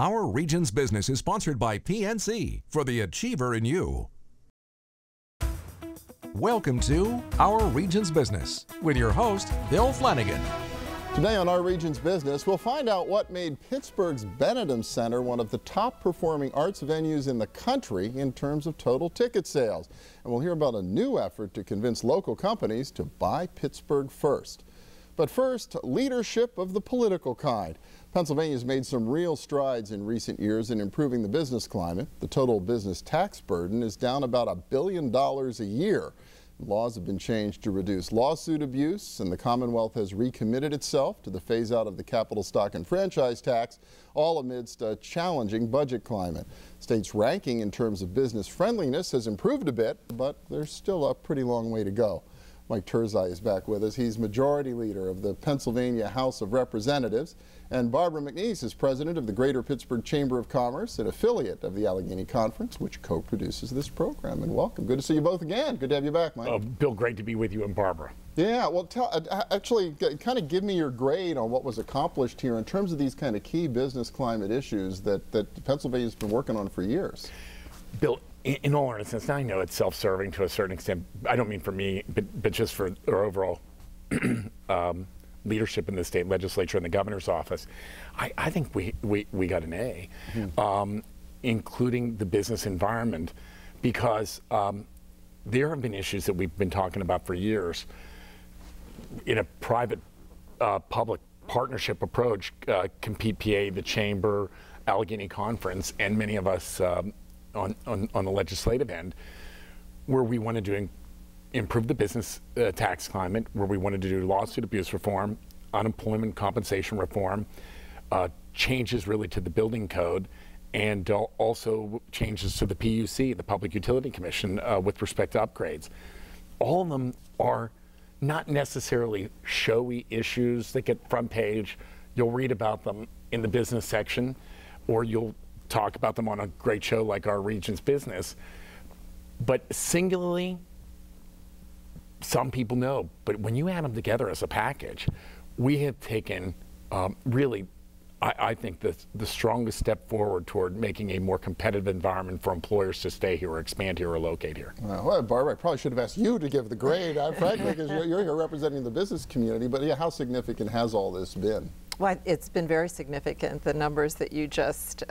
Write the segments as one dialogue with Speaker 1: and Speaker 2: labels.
Speaker 1: Our Region's Business is sponsored by PNC for the Achiever in You. Welcome to Our Region's Business with your host, Bill Flanagan.
Speaker 2: Today on Our Region's Business, we'll find out what made Pittsburgh's Benedum Center one of the top performing arts venues in the country in terms of total ticket sales. And we'll hear about a new effort to convince local companies to buy Pittsburgh first. But first, leadership of the political kind. Pennsylvania's made some real strides in recent years in improving the business climate. The total business tax burden is down about $1 billion a year. Laws have been changed to reduce lawsuit abuse, and the Commonwealth has recommitted itself to the phase-out of the capital stock and franchise tax, all amidst a challenging budget climate. State's ranking in terms of business friendliness has improved a bit, but there's still a pretty long way to go. Mike Turzai is back with us. He's Majority Leader of the Pennsylvania House of Representatives, and Barbara McNees is President of the Greater Pittsburgh Chamber of Commerce, an affiliate of the Allegheny Conference, which co-produces this program. And welcome. Good to see you both again. Good to have you back, Mike.
Speaker 3: Bill, great to be with you and Barbara.
Speaker 2: Yeah, well, actually, kind of give me your grade on what was accomplished here in terms of these kind of key business climate issues that Pennsylvania's been working on for years.
Speaker 3: Bill, in all earnestness, I know it's self-serving to a certain extent. I don't mean for me, but just for our overall leadership in the state legislature and the governor's office. I think we got an A, including the business environment, because there have been issues that we've been talking about for years. In a private-public partnership approach, Compete PA, the Chamber, Allegheny Conference, and many of us on the legislative end, where we wanted to improve the business tax climate, where we wanted to do lawsuit abuse reform, unemployment compensation reform, changes really to the building code, and also changes to the PUC, the Public Utility Commission, with respect to upgrades. All of them are not necessarily showy issues that get front page. You'll read about them in the business section, or you'll talk about them on a great show like Our Region's Business. But singularly, some people know. But when you add them together as a package, we have taken really, I think, the strongest step forward toward making a more competitive environment for employers to stay here or expand here or locate here.
Speaker 2: Well, Barbara, I probably should have asked you to give the grade, frankly, because you're here representing the business community. But yeah, how significant has all this been?
Speaker 4: Well, it's been very significant. The numbers that you just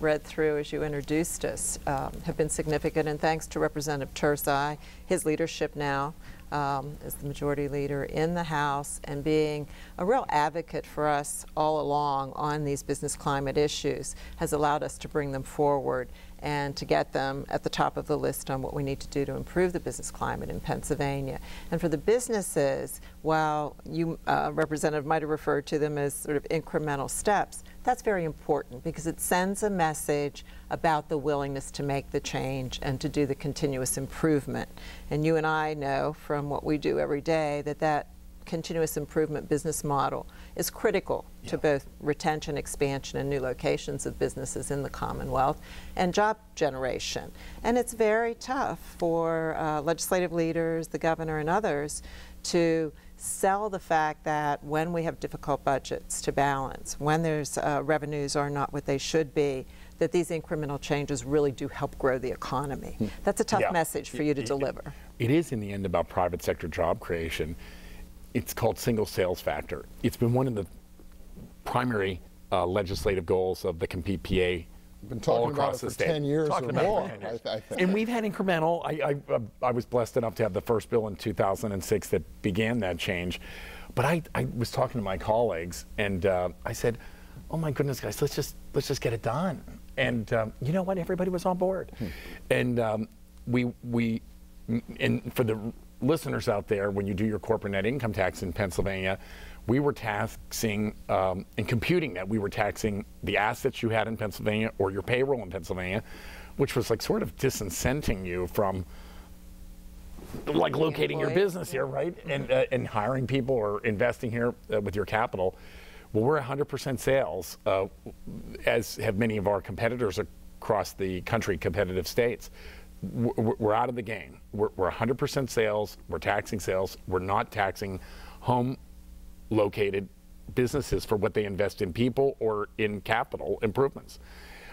Speaker 4: read through as you introduced us have been significant, and thanks to Representative Turzai, his leadership now as the majority leader in the House and being a real advocate for us all along on these business climate issues has allowed us to bring them forward and to get them at the top of the list on what we need to do to improve the business climate in Pennsylvania. And for the businesses, while you, Representative, might have referred to them as sort of incremental steps, that's very important because it sends a message about the willingness to make the change and to do the continuous improvement. And you and I know from what we do every day that continuous improvement business model is critical to both retention, expansion, and new locations of businesses in the Commonwealth and job generation. And it's very tough for legislative leaders, the governor, and others to sell the fact that when we have difficult budgets to balance, when there's revenues are not what they should be, that these incremental changes really do help grow the economy. That's a tough message for you to deliver.
Speaker 3: It is in the end about private sector job creation. It's called single sales factor. It's been one of the primary legislative goals of the Compete PA.
Speaker 2: Been talking about it for 10 years or more.
Speaker 3: And we've had incremental. I was blessed enough to have the first bill in 2006 that began that change. But I was talking to my colleagues, and I said, "Oh my goodness, guys, let's just get it done." And you know what? Everybody was on board. And and for the listeners out there, when you do your corporate net income tax in Pennsylvania, we were taxing, in computing that, we were taxing the assets you had in Pennsylvania or your payroll in Pennsylvania, which was like sort of disincenting you from like locating your business here, right? And hiring people or investing here with your capital. Well, we're 100% sales, as have many of our competitors across the country, competitive states. We're out of the game. We're 100% sales. We're taxing sales. We're not taxing home located businesses for what they invest in people or in capital improvements.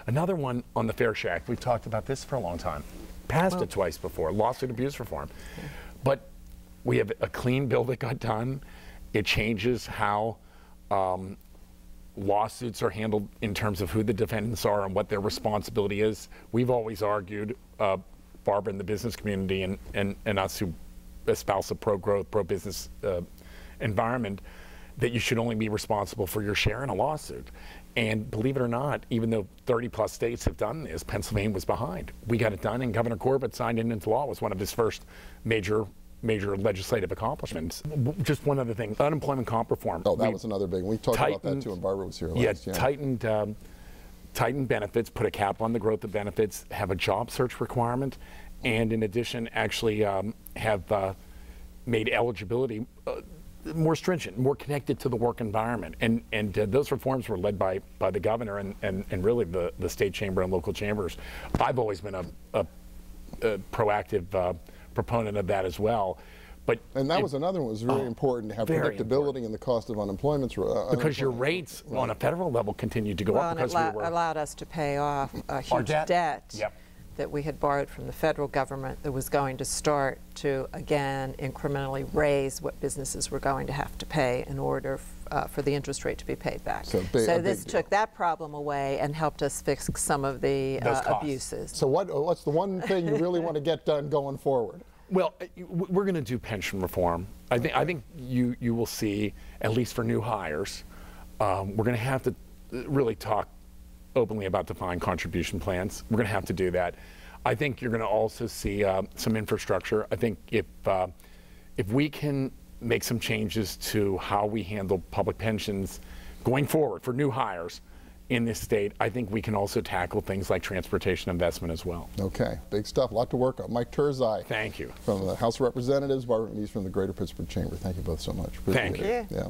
Speaker 3: Another one on the Fair Share Act, we've talked about this for a long time. Passed it twice before, lawsuit abuse reform. But we have a clean bill that got done. It changes how lawsuits are handled in terms of who the defendants are and what their responsibility is. We've always argued, Barbara, in the business community and us who espouse a pro-growth, pro-business environment, that you should only be responsible for your share in a lawsuit. And believe it or not, even though 30+ states have done this, Pennsylvania was behind. We got it done, and Governor Corbett signed it into law. It was one of his first major legislative accomplishments. Just one other thing, unemployment comp reform.
Speaker 2: Oh, that was another big one. We talked about that too, and Barbara was here last.
Speaker 3: Yeah, tightened benefits, put a cap on the growth of benefits, have a job search requirement, and in addition, actually have made eligibility more stringent, more connected to the work environment. And those reforms were led by the governor and really the state chamber and local chambers. I've always been a proactive proponent of that as well.
Speaker 2: And that was another one. It was really important to have predictability in the cost of unemployment.
Speaker 3: Because your rates on a federal level continued to go up because
Speaker 4: it allowed us to pay off a huge debt that we had borrowed from the federal government that was going to start to, again, incrementally raise what businesses were going to have to pay in order for the interest rate to be paid back. So this took that problem away and helped us fix some of the abuses.
Speaker 2: So what's the one thing you really want to get done going forward?
Speaker 3: Well, we're going to do pension reform. I think you will see, at least for new hires, we're going to have to really talk openly about defined contribution plans. We're going to have to do that. I think you're going to also see some infrastructure. I think if we can make some changes to how we handle public pensions going forward for new hires in this state, I think we can also tackle things like transportation investment as well.
Speaker 2: Okay, big stuff, a lot to work on. Mike Turzai.
Speaker 3: Thank you.
Speaker 2: From the House of Representatives, Barbara McNees from the Greater Pittsburgh Chamber. Thank you both so much.
Speaker 3: Thank you.
Speaker 2: Yeah.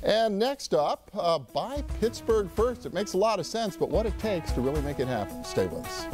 Speaker 2: And next up, buy Pittsburgh first. It makes a lot of sense, but what it takes to really make it happen. Stay with us.